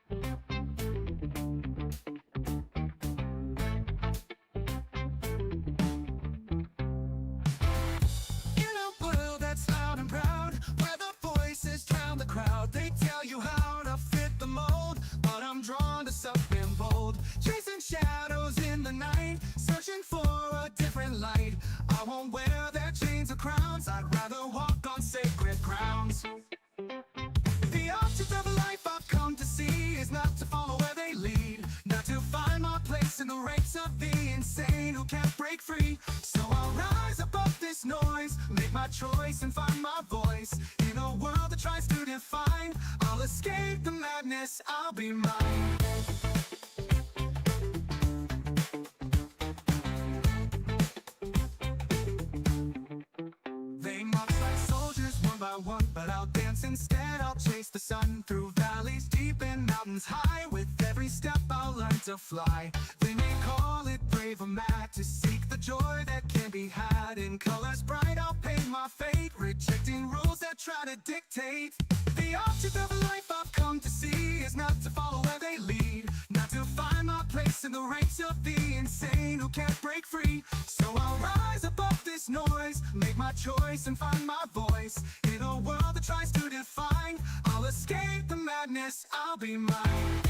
World that's loud and proud, where the voices drown the crowd. They tell you how to fit the mold, but I'm drawn to something bold. Chasing shadows in the night, searching for a different light. I won't wear their chains or crowns, I'd rather walk on sacred grounds. The object of life I've come to see is not to follow where they lead, not to find my place in the ranks of the insane who can't break free. So I'll rise above this noise, make my choice and find my voice. In a world that tries to define, I'll escape the madness, I'll be mine. They march like soldiers one by one, but I'll dance instead. I'll chase the sun through valleys deep and mountains high. With every step I'll learn to fly. They may call it brave or mad, to seek the joy that can be had. In colors bright I'll paint my fate, rejecting rules that try to dictate. The object of life I've come to see is not to follow where they lead, not to find my place in the ranks of the insane who can't break free. So I'll rise above this noise, make my choice and find my voice. In a world that tries to define, I'll escape the madness, I'll be mine.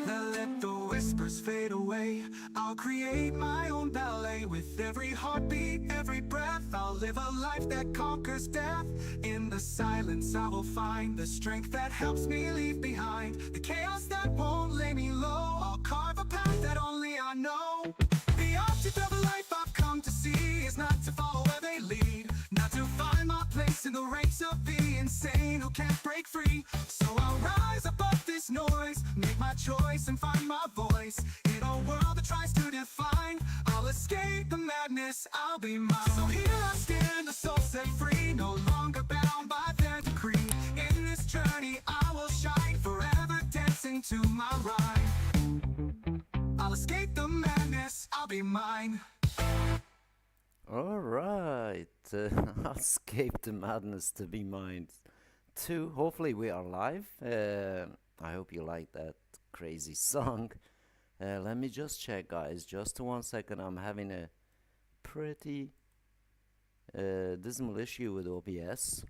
Let the whispers fade away, I'll create my own ballet. With every heartbeat, every breath, I'll live a life that conquers death. In the silence I will find the strength that helps me leave behind the chaos that won't lay me low. I'll carve a path that only I know. The object of life I've come to see is not to follow where they lead, not to find my place in the ranks of the insane who can't break free. So I'll rise above this noise, make my choice and find my voice. In a world that tries to define, I'll escape the madness, I'll be mine. So here I stand, a soul set free, no longer bound by their decree. In this journey I will shine, forever dancing to my rhyme. I'll escape the madness, I'll be mine. Alright, I'll escape the madness to be mine too. Hopefully we are live. I hope you like that crazy song. Let me just check, guys, just 1 second. I'm having a pretty dismal issue with OBS.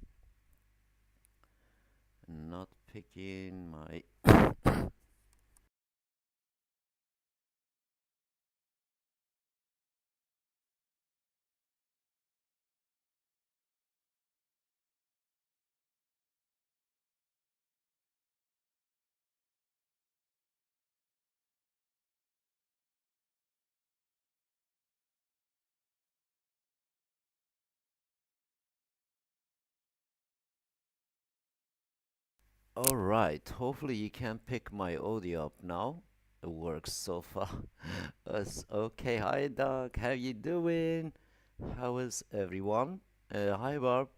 Not picking my Alright, hopefully you can pick my audio up now. It works so far. Okay, hi Doug, how you doing? How is everyone? Hi Barb,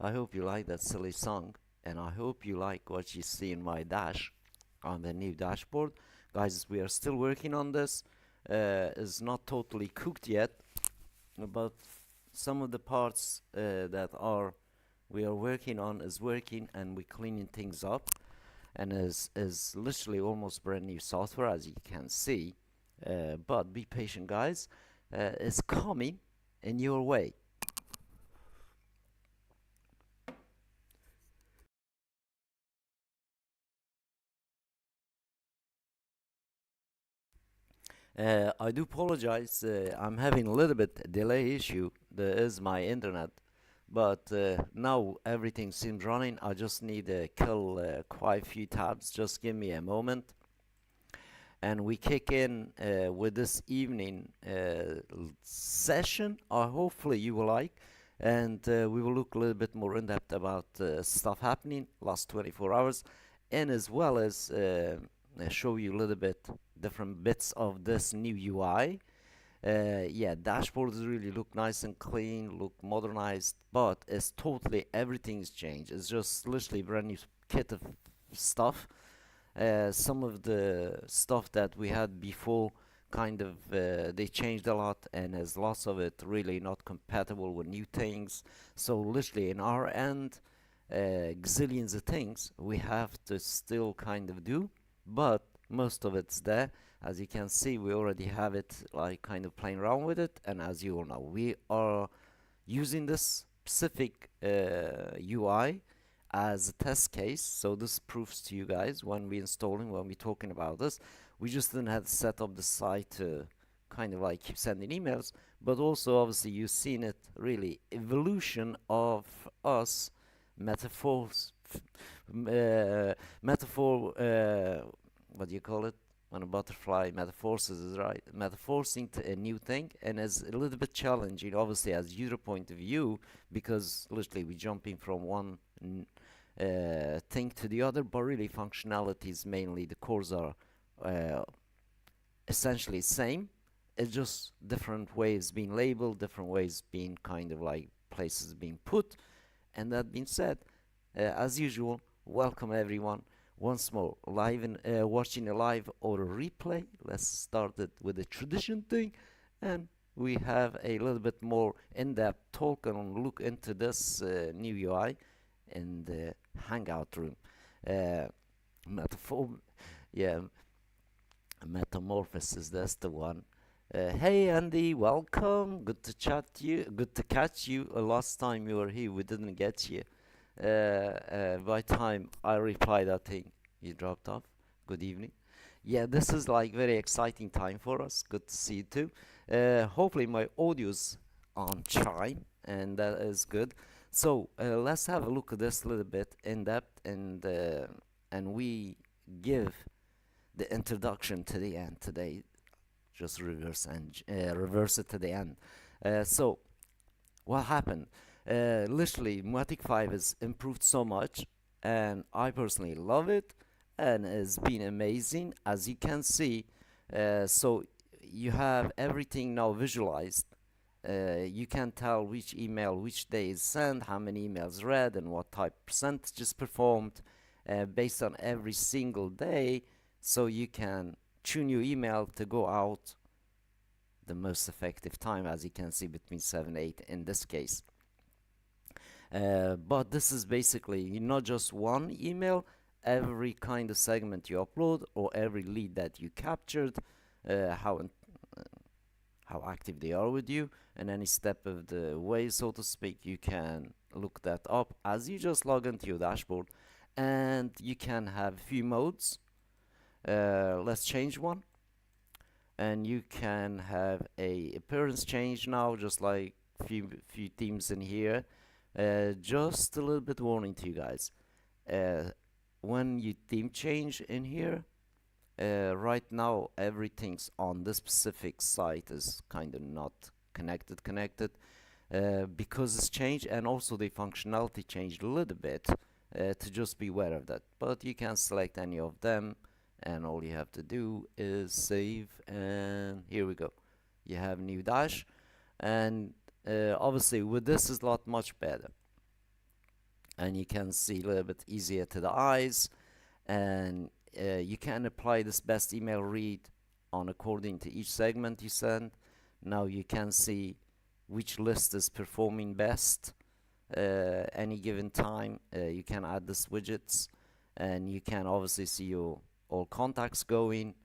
I hope you like that silly song, and I hope you like what you see in my dash on the new dashboard. Guys, we are still working on this. It's not totally cooked yet, but some of the parts that we are working on is working, and we're cleaning things up, and is literally almost brand new software, as you can see. But be patient, guys. It's coming in your way. I do apologize. I'm having a little bit delay issue. There is my internet, but now everything seems running. I just need to kill quite a few tabs. Just give me a moment, and we kick in with this evening session. Hopefully you will like, and we will look a little bit more in depth about stuff happening last 24 hours, and as well as show you a little bit different bits of this new UI. Yeah, dashboards really look nice and clean, look modernized, but it's totally everything's changed. It's just literally brand new kit of stuff. Some of the stuff that we had before kind of they changed a lot, and there's lots of it really not compatible with new things. So literally in our end, gazillions of things we have to still kind of do, but most of it's there. As you can see, we already have it like kind of playing around with it, and as you all know, we are using this specific UI as a test case. So this proves to you guys when we installing, when we're talking about this, we just didn't have to set up the site to kind of like keep sending emails, but also obviously you've seen it really evolution of us metaphors, metaphor, what do you call it? When a butterfly metaphors is right, metaphors into a new thing, and it's a little bit challenging, obviously, as user point of view, because literally we're jumping from one thing to the other, but really functionalities, mainly the cores are uh, essentially same. It's just different ways being labeled, different ways being kind of like places being put. And that being said, as usual, welcome everyone once more live and watching a live or a replay. Let's start it with a tradition thing, and we have a little bit more in-depth talk and look into this new UI in the Hangout room. Uh, metaphor, yeah, Metamorphosis. That's the one. Hey Andy, welcome. Good to chat you. Good to catch you. Last time you were here, we didn't get you. By time I replied, I think you dropped off. Good evening. Yeah, this is like very exciting time for us. Good to see you too. Hopefully my audio's on chime, and that is good. So let's have a look at this a little bit in depth, and we give the introduction to the end today. Just reverse it to the end. So what happened? Literally, Matic 5 has improved so much, and I personally love it, and it's been amazing, as you can see. So you have everything now visualized. You can tell which email, which day is sent, how many emails read, and what type percentages performed based on every single day. So you can tune your email to go out the most effective time, as you can see, between 7 8 in this case. But this is basically not just one email. Every kind of segment you upload, or every lead that you captured, how active they are with you, and any step of the way, so to speak, you can look that up as you just log into your dashboard. And you can have a few modes. Let's change one, and you can have a appearance change now, just like few themes in here. Just a little bit warning to you guys. When you theme change in here, right now everything's on this specific site is kind of not connected because it's changed, and also the functionality changed a little bit, to just be aware of that. But you can select any of them, and all you have to do is save, and here we go. You have new dash, and obviously with this is a lot much better, and you can see a little bit easier to the eyes, and you can apply this best email read on according to each segment you send. Now you can see which list is performing best any given time. You can add this widgets, and you can obviously see your all contacts going,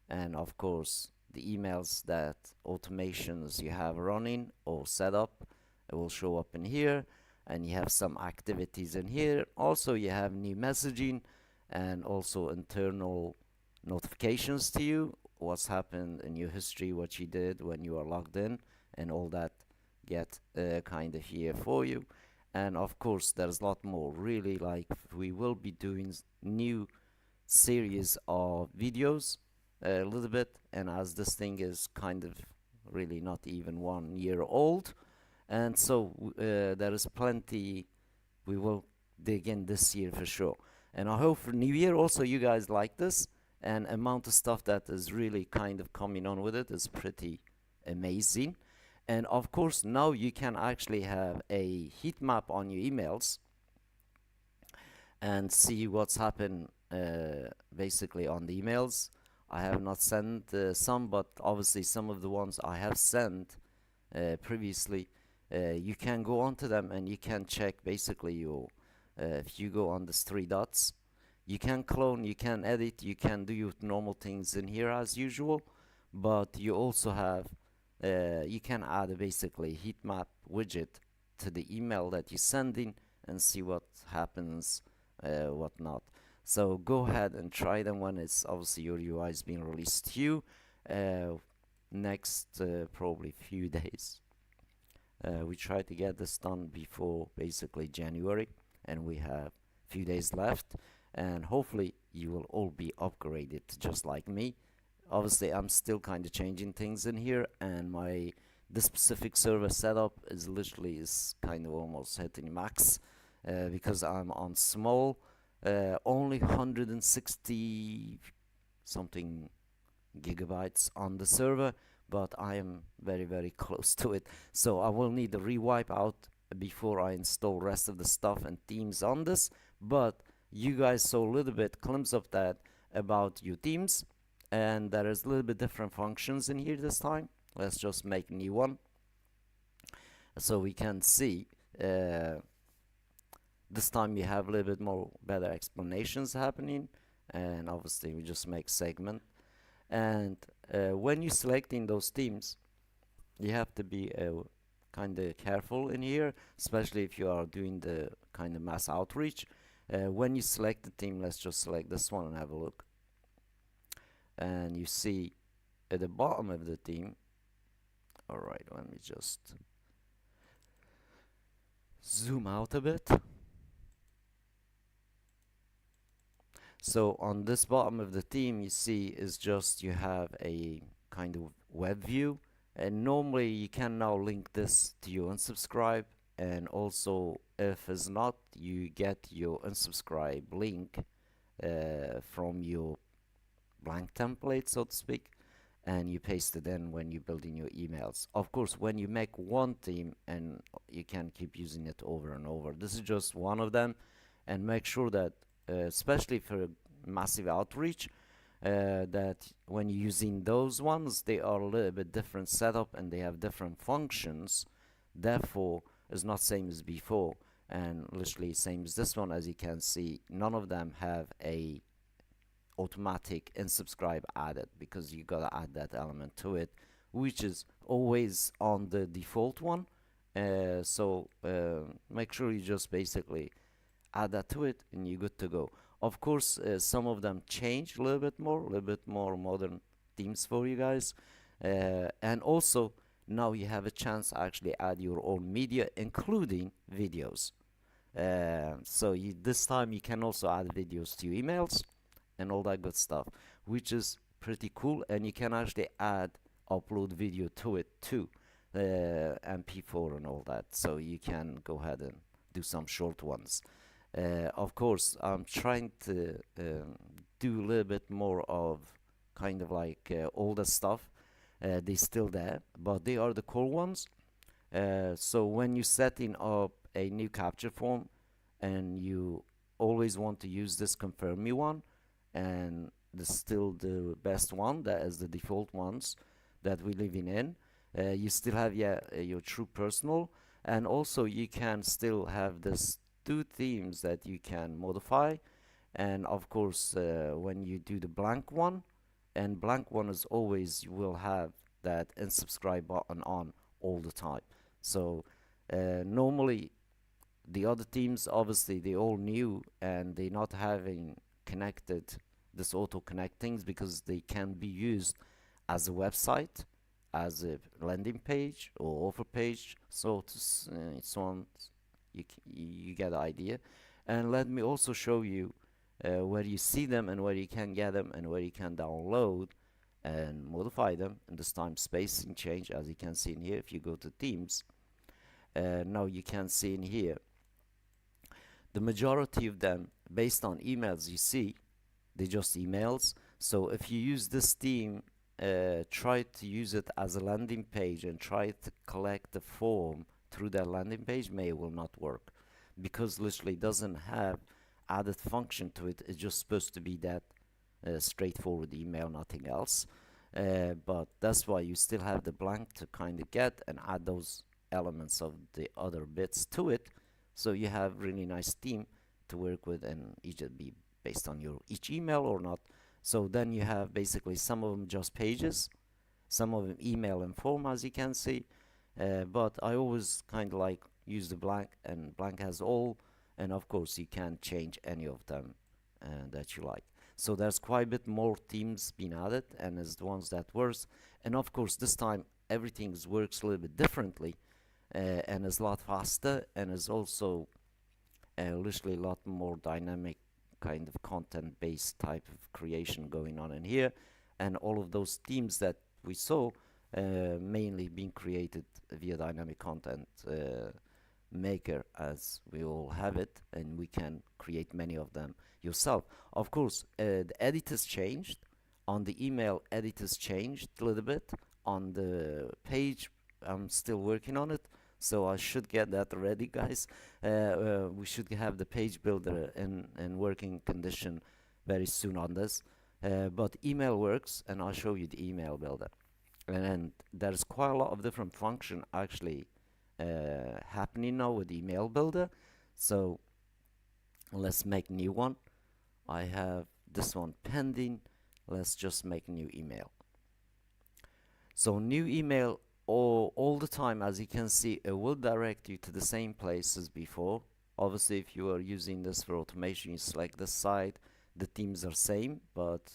and of course the emails that automations you have running or set up, it will show up in here, and you have some activities in here. Also you have new messaging, and also internal notifications to you, what's happened in your history, what you did when you are logged in, and all that get kind of here for you. And of course there's a lot more, really, like we will be doing new series of videos a little bit, and as this thing is kind of really not even 1 year old, and so there is plenty we will dig in this year for sure. And I hope for new year also you guys like this, and amount of stuff that is really kind of coming on with it is pretty amazing. And of course now you can actually have a heat map on your emails and see what's happened basically on the emails. I have not sent some, but obviously some of the ones I have sent previously, you can go onto them and you can check basically your if you go on these three dots, you can clone, you can edit, you can do your normal things in here as usual, but you also have you can add basically heat map widget to the email that you send in and see what happens, what not. So go ahead and try them when it's obviously your UI is being released to you next probably few days. We try to get this done before basically January, and we have few days left, and hopefully you will all be upgraded just like me. Obviously I'm still kind of changing things in here, and this specific server setup is literally kind of almost hitting max because I'm on small, only 160 something gigabytes on the server, but I am very close to it, so I will need to rewipe out before I install rest of the stuff and themes on this. But you guys saw a little bit glimpse of that about your themes, and there is a little bit different functions in here this time. Let's just make a new one so we can see. This time you have a little bit more better explanations happening, and obviously we just make segment. And when you selecting those themes, you have to be kind of careful in here, especially if you are doing the kind of mass outreach. When you select the theme, let's just select this one and have a look, and you see at the bottom of the theme. Alright, let me just zoom out a bit. So on this bottom of the theme, you see is just you have a kind of web view, and normally you can now link this to your unsubscribe, and also if it's not, you get your unsubscribe link from your blank template, so to speak, and you paste it in when you build in your emails. Of course, when you make one theme, and you can keep using it over and over. This is just one of them, and make sure that especially for massive outreach, that when you're using those ones, they are a little bit different setup and they have different functions, therefore it's not same as before, and literally same as this one. As you can see, none of them have a automatic unsubscribe added, because you gotta add that element to it, which is always on the default one. So make sure you just basically add that to it and you're good to go. Of course, some of them change a little bit more modern themes for you guys, and also now you have a chance to actually add your own media, including videos. So this time you can also add videos to your emails and all that good stuff, which is pretty cool. And you can actually upload video to it too, MP4 and all that, so you can go ahead and do some short ones. Of course, I'm trying to do a little bit more of kind of like older stuff. They're still there, but they are the core ones. So when you're setting up a new capture form and you always want to use this confirm me one, and this is still the best one, that is the default ones that we're living in, you still have your true personal, and also you can still have this two themes that you can modify. And of course, when you do the blank one, and blank one is always, you will have that unsubscribe button on all the time. So normally the other themes, obviously they all new and they not having connected this auto connect things, because they can be used as a website, as a landing page or offer page, so on. You get the idea. And let me also show you where you see them and where you can get them and where you can download and modify them. And this time spacing change, as you can see in here. If you go to themes, now you can see in here the majority of them based on emails. You see they're just emails. So if you use this theme, try to use it as a landing page and try to collect the form through that landing page, it will not work, because literally doesn't have added function to it. It's just supposed to be that straightforward email, nothing else. But that's why you still have the blank to kind of get and add those elements of the other bits to it, so you have really nice theme to work with, and each be based on your each email or not. So then you have basically some of them just pages, some of them email and form, as you can see. But I always kind of like use the blank, and blank has all, and of course you can change any of them that you like. So there's quite a bit more themes being added, and as the ones that works. And of course this time everything works a little bit differently, and is a lot faster, and is also literally a lot more dynamic kind of content based type of creation going on in here. And all of those themes that we saw mainly being created via dynamic content maker, as we all have it, and we can create many of them yourself. Of course, the editors changed. On the email, editors changed a little bit. On the page, I'm still working on it, so I should get that ready, guys. We should have the page builder in working condition very soon on this. But email works, and I'll show you the email builder. And there's quite a lot of different function actually happening now with email builder. So let's make new one. I have this one pending. Let's just make new email. So new email all the time, as you can see, it will direct you to the same place as before. Obviously, if you are using this for automation, you select this side. The themes are same, but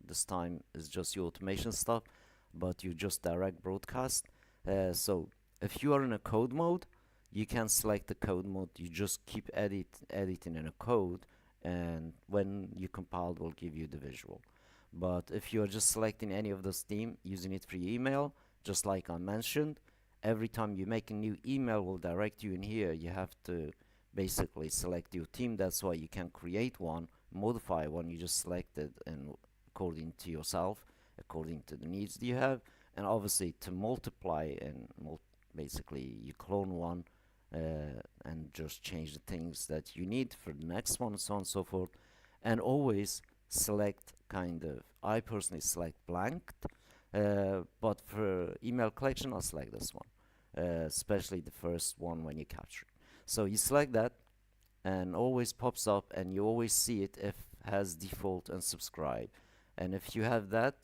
this time is just your automation stuff, but you just direct broadcast. So if you are in a code mode, you can select the code mode. You just keep editing in a code, and when you compile, it will give you the visual. But if you are just selecting any of those theme, using it for your email, just like I mentioned, every time you make a new email, will direct you in here. You have to basically select your theme. That's why you can create one, modify one. You just select it, and according to yourself, according to the needs that you have, and obviously to multiply and basically you clone one and just change the things that you need for the next one, and so on and so forth. And always select kind of, I personally select blanked, but for email collection I'll select this one, especially the first one when you capture it. So you select that, and always pops up, and you always see it if has default and subscribe. And if you have that,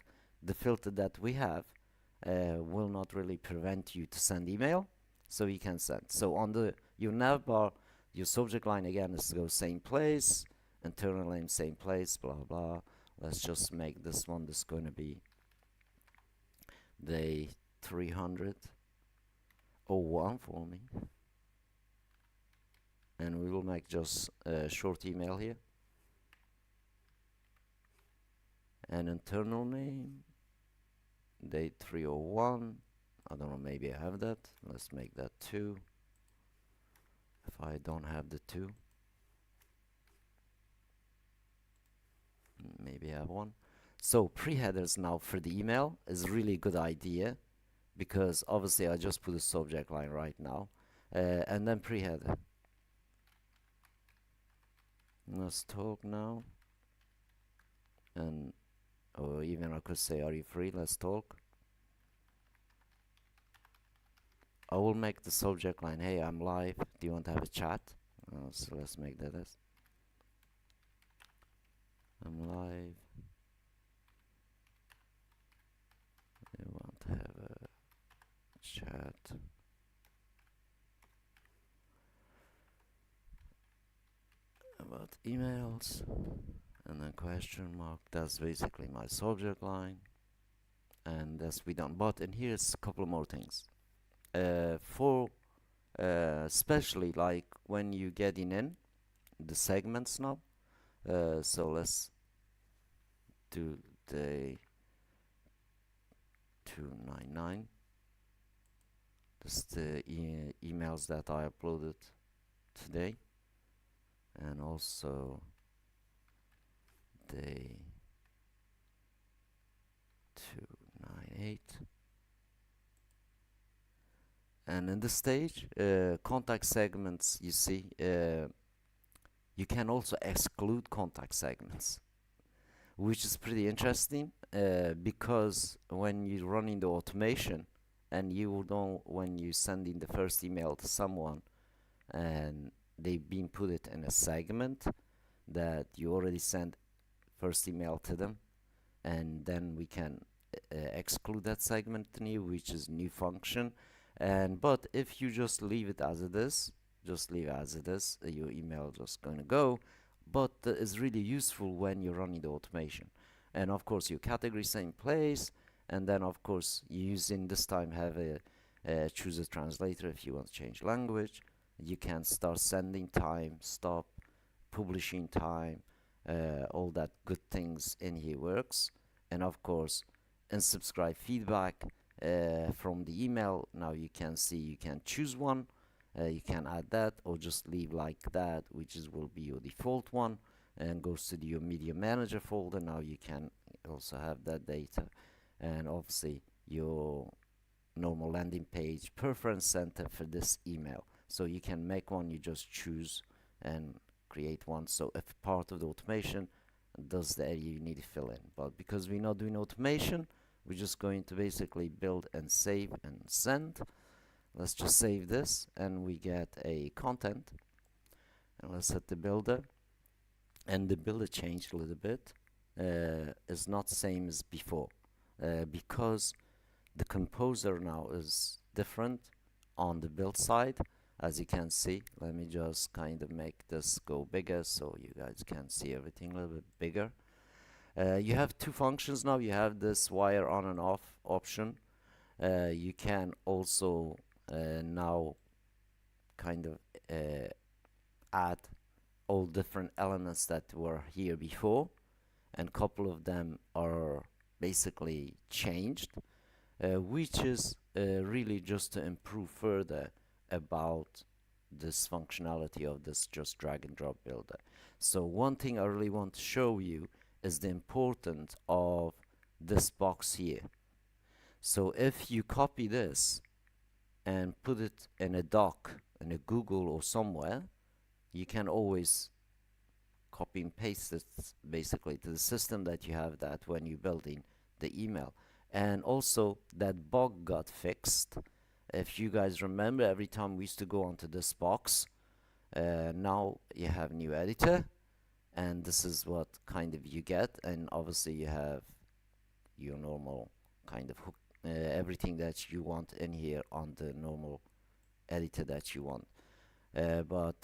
the filter that we have will not really prevent you to send email, so you can send. So on the your nav bar, your subject line again is to go same place, internal name same place, blah blah. Let's just make this one, this is going to be day 301 for me, and we will make just a short email here, and internal name day 301. I don't know, maybe I have that. Let's make that 2 if I don't have the 2. Maybe I have one. So pre-headers now for the email is really a good idea, because obviously I just put a subject line right now, and then pre-header. Let's talk now, and or even I could say, are you free? Let's talk. I will make the subject line, hey, I'm live, do you want to have a chat? So let's make that as I'm live, I want to have a chat about emails, and then question mark. That's basically my subject line, and that's we done. But in here's a couple more things for especially like when you getting in the segments now. So let's do day 299. This is the emails that I uploaded today, and also day 298. And in this stage, contact segments, you see, you can also exclude contact segments. which is pretty interesting because when you run in the automation and you will know when you send in the first email to someone and they've been put it in a segment that you already sent first email to them, and then we can exclude that segment new, which is new function. And but if you just leave it as it is, just leave it as it is, your email just going to go. But it's really useful when you're running the automation. And of course your category same place, and then of course you using this time have a choose a translator if you want to change language. You can start sending time, stop publishing time, all that good things in here works. And of course and subscribe feedback from the email. Now you can see you can choose one, you can add that or just leave like that, which is will be your default one, and goes to your media manager folder. Now you can also have that data, and obviously your normal landing page preference center for this email. So you can make one, you just choose and create one. So if part of the automation does the area you need to fill in, but because we're not doing automation, we're just going to basically build and save and send. Let's just save this and we get a content, and let's hit the builder, and the builder changed a little bit. It's not same as before because the composer now is different on the build side, as you can see. Let me just kind of make this go bigger so you guys can see everything a little bit bigger. You have two functions now. You have this wire on and off option. You can also now kind of add all different elements that were here before, and couple of them are basically changed, which is really just to improve further about this functionality of this just drag and drop builder. So one thing I really want to show you is the importance of this box here. So if you copy this and put it in a doc in a Google or somewhere, you can always copy and paste it basically to the system that you have that when you're building the email. And also that bug got fixed. If you guys remember, every time we used to go onto this box, now you have new editor, and this is what kind of you get. And obviously you have your normal kind of hook, everything that you want in here on the normal editor that you want. But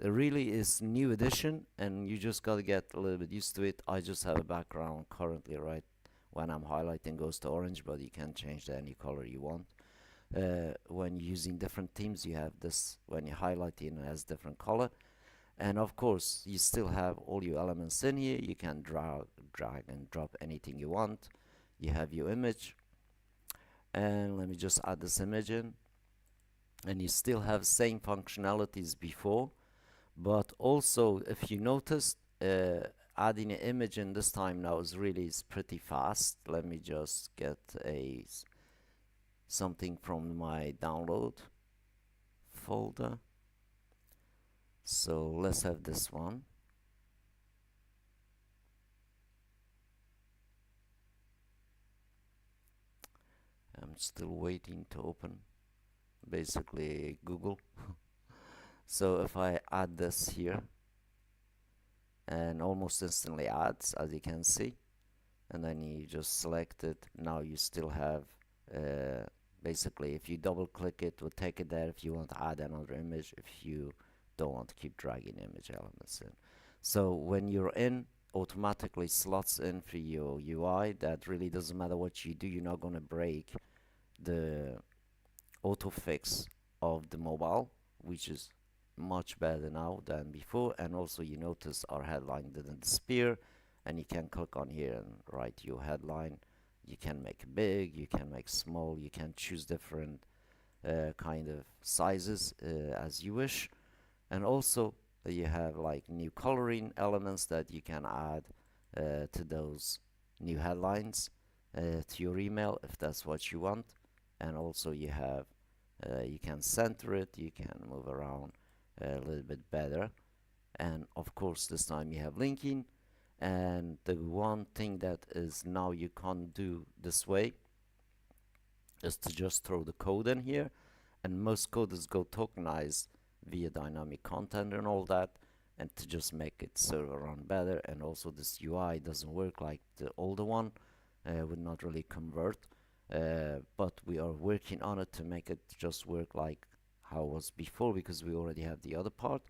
it really is new edition, and you just gotta get a little bit used to it. I just have a background currently, right? When I'm highlighting goes to orange, but you can change to any color you want. When using different themes, you have this, when you highlight it has different color. And of course you still have all your elements in here. You can drag and drop anything you want. You have your image, and let me just add this image in, and you still have same functionalities before. But also if you notice, adding an image in this time now is pretty fast. Let me just get something from my download folder. So let's have this one. I'm still waiting to open basically Google. So if I add this here, and almost instantly adds, as you can see, and then you just select it. Now you still have basically, if you double click it, will take it there if you want to add another image, if you don't want to keep dragging image elements in. So when you're in, automatically slots in for your UI. That really doesn't matter what you do, you're not going to break the auto fix of the mobile, which is much better now than before. And also you notice our headline didn't disappear, and you can click on here and write your headline. You can make big, you can make small, you can choose different kind of sizes as you wish. And also you have like new coloring elements that you can add to those new headlines to your email if that's what you want. And also you have you can center it, you can move around a little bit better. And of course this time you have linking, And the one thing that is now you can't do this way is to just throw the code in here, and most coders go tokenized via dynamic content and all that, and to just make it server run better. And also this UI doesn't work like the older one, would not really convert, but we are working on it to make it just work like how it was before, because we already have the other part.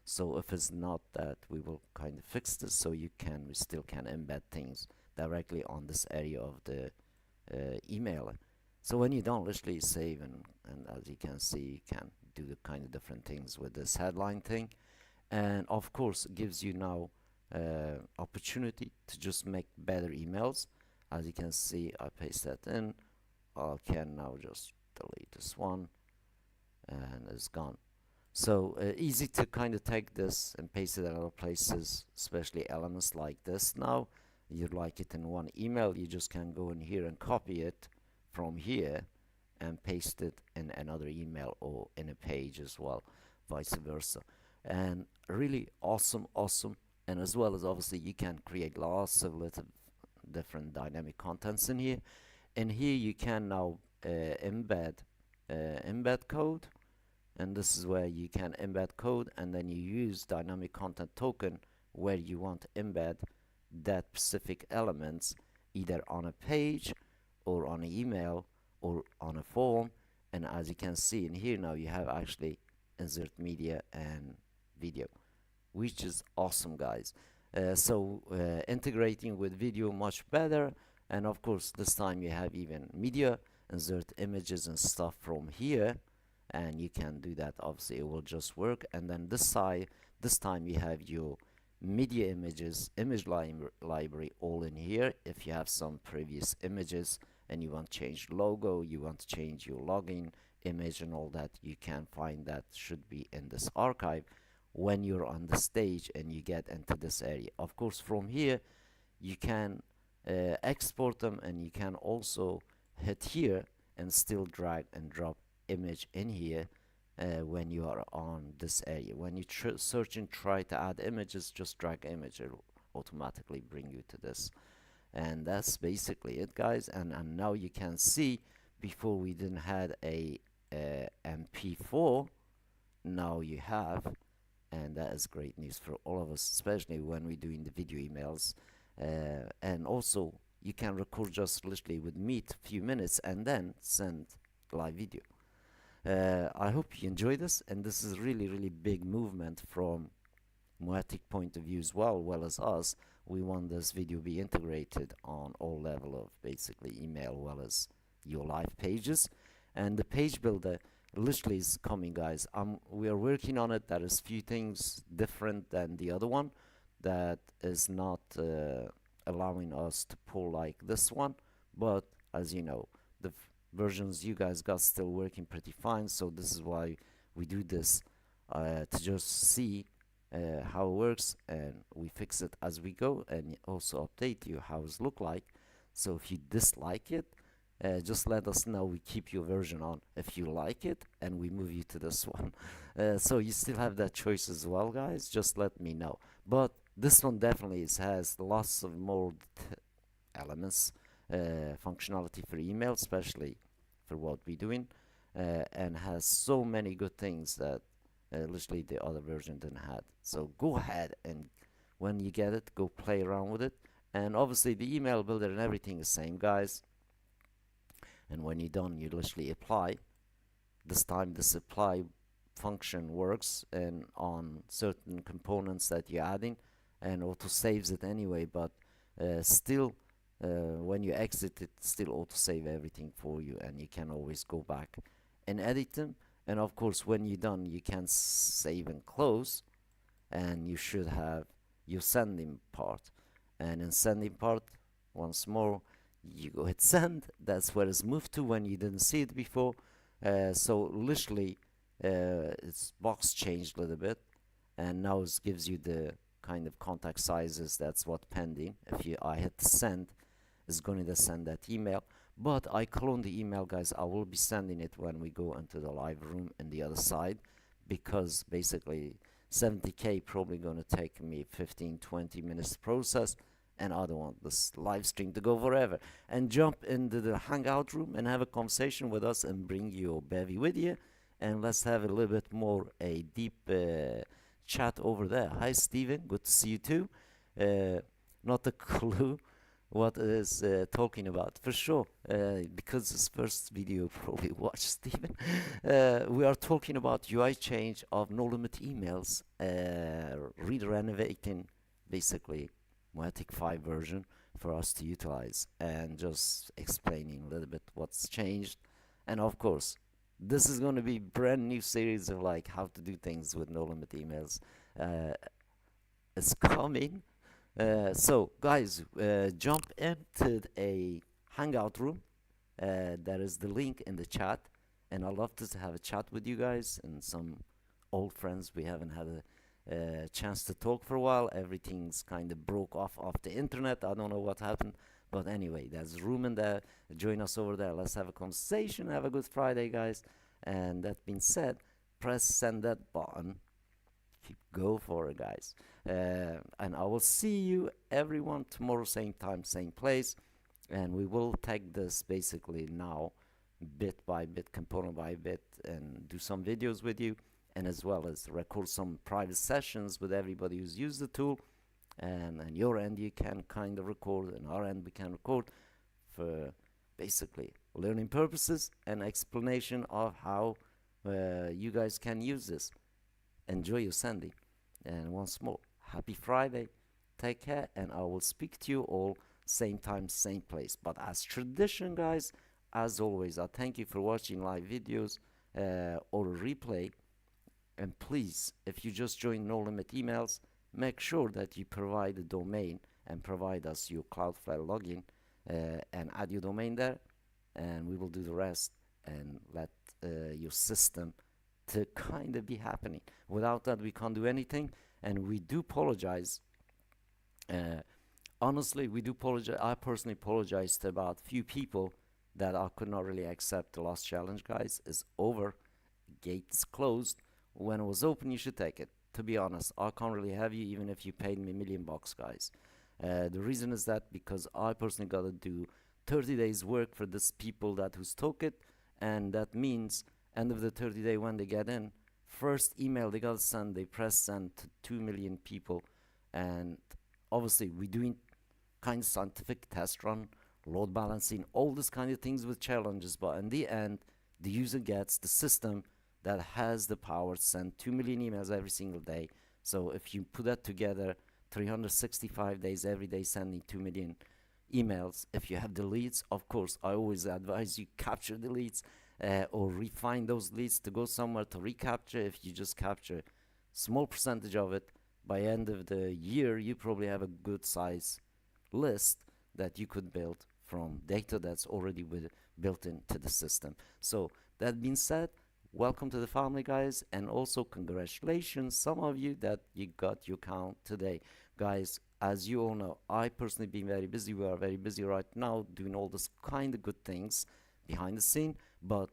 So if it's not that, we will kind of fix this, so we still can embed things directly on this area of the email. So when you don't literally save, and as you can see, you can do the kind of different things with this headline thing. And of course it gives you now opportunity to just make better emails. As you can see, I paste that in. I can now just delete this one, and it's gone. So easy to kind of take this and paste it in other places, especially elements like this. Now you'd like it in one email, you just can go in here and copy it from here and paste it in another email or in a page as well, vice versa. And really awesome. And as well as, obviously, you can create lots of little different dynamic contents in here. And here you can now embed code, and this is where you can embed code, and then you use dynamic content token where you want to embed that specific elements, either on a page or on an email or on a form. And as you can see in here, now you have actually insert media and video, which is awesome, guys. So integrating with video much better. And of course this time you have even media, insert images and stuff from here, and you can do that. Obviously it will just work. And then this time you have your media images, image library all in here. If you have some previous images and you want to change logo, you want to change your login image and all that, you can find that should be in this archive when you're on the stage and you get into this area. Of course from here you can export them, and you can also hit here and still drag and drop image in here when you are on this area. When you search and try to add images, just drag image, it'll automatically bring you to this. And that's basically it, guys. And now you can see, before we didn't had a MP4, now you have, and that is great news for all of us, especially when we're doing the video emails. And also you can record just literally with Meet a few minutes and then send live video. I hope you enjoy this, and this is really big movement from Moetic point of view as well as us. We want this video be integrated on all level of basically email, well as your live pages. And the page builder literally is coming, guys. We are working on it. There is few things different than the other one that is not allowing us to pull like this one, but as you know, the versions you guys got still working pretty fine. So this is why we do this, to just see how it works, and we fix it as we go, and also update you how it's look like. So if you dislike it, just let us know. We keep your version on. If you like it, and we move you to this one. So you still have that choice as well, guys. Just let me know. But this one definitely has lots of more elements, functionality for email, especially for what we're doing, and has so many good things that literally the other version didn't have. So go ahead, and when you get it, go play around with it. And obviously the email builder and everything is same, guys. And when you're done, you literally apply. This time this apply function works and on certain components that you're adding, and auto saves it anyway, but still when you exit it, still auto save everything for you, and you can always go back and edit them. And of course when you're done, you can save and close, and you should have your sending part. And in sending part, once more, you go hit send. That's where it's moved to when you didn't see it before. So literally its box changed a little bit, and now it gives you the kind of contact sizes. That's what pending. If I hit send, it's going to send that email. But I clone the email, guys. I will be sending it when we go into the live room in the other side, because basically 70K probably gonna take me 15-20 minutes process, and I don't want this live stream to go forever. And jump into the hangout room and have a conversation with us and bring your bevy with you, and let's have a little bit more a deep chat over there. Hi Steven, good to see you too. Not a clue what it is talking about for sure, because this first video you probably watched, Steven. We are talking about UI change of no limit emails, renovating basically Moetic 5 version for us to utilize, and just explaining a little bit what's changed. And of course, this is going to be brand new series of like how to do things with no limit emails. It's coming. So guys, jump into a hangout room. There is the link in the chat, and I'd love to have a chat with you guys and some old friends we haven't had a chance to talk for a while. Everything's kind of broke off the internet. I don't know what happened, but anyway, there's room in there. Join us over there. Let's have a conversation. Have a good Friday, guys. And that being said, press send that button. Go for it, guys. And I will see you everyone tomorrow, same time, same place. And we will take this basically now bit by bit, component by bit, and do some videos with you, and as well as record some private sessions with everybody who's used the tool. And on your end you can kind of record, and our end we can record, for basically learning purposes and explanation of how you guys can use this. Enjoy your Sunday, and once more, happy Friday, take care, and I will speak to you all same time, same place. But as tradition, guys, as always, I thank you for watching live videos or replay. And please, if you just joined No Limit Emails, make sure that you provide a domain and provide us your Cloudflare login, and add your domain there, and we will do the rest and let your system to kind of be happening. Without that, we can't do anything, and we do apologize. Honestly, we do apologize. I personally apologize to about few people that I could not really accept the last challenge, guys. It's over. Gate is closed. When it was open, you should take it. To be honest, I can't really have you even if you paid me $1 million, guys. The reason is that because I personally gotta do 30 days work for this people that who's took it, and that means end of the 30 day when they get in, first email they gotta send, they press send to 2 million people. And obviously we doing kind of scientific test run, load balancing, all this kind of things with challenges, but in the end the user gets the system that has the power to send 2 million emails every single day. So if you put that together, 365 days every day sending 2 million emails. If you have the leads, of course I always advise you capture the leads, or refine those leads to go somewhere to recapture. If you just capture small percentage of it, by end of the year you probably have a good size list that you could build from data that's already built into the system. So that being said, welcome to the family, guys, and also congratulations some of you that you got your count today, guys. As you all know, I personally been very busy. We are very busy right now doing all this kind of good things behind the scene, but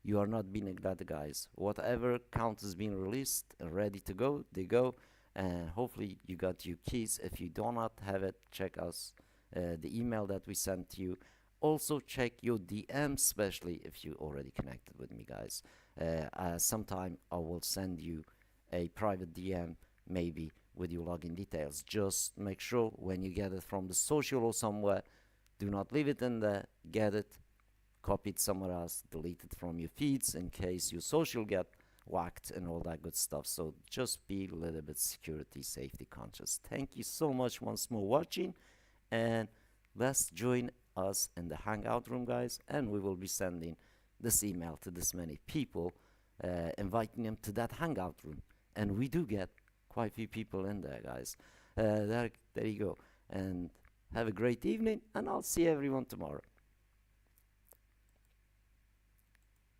you are not being neglected, guys. Whatever count is being released, ready to go, they go, and hopefully you got your keys. If you do not have it, check us the email that we sent to you. Also check your DM, especially if you already connected with me, guys. Sometime I will send you a private DM, maybe with your login details. Just make sure when you get it from the social or somewhere, do not leave it in there. Get it, copy it somewhere else, delete it from your feeds in case your social get whacked and all that good stuff. So just be a little bit security, safety conscious. Thank you so much once more watching, and let's join us in the hangout room, guys, and we will be sending this email to this many people, inviting them to that hangout room, and we do get quite a few people in there, guys. There you go, and have a great evening, and I'll see everyone tomorrow.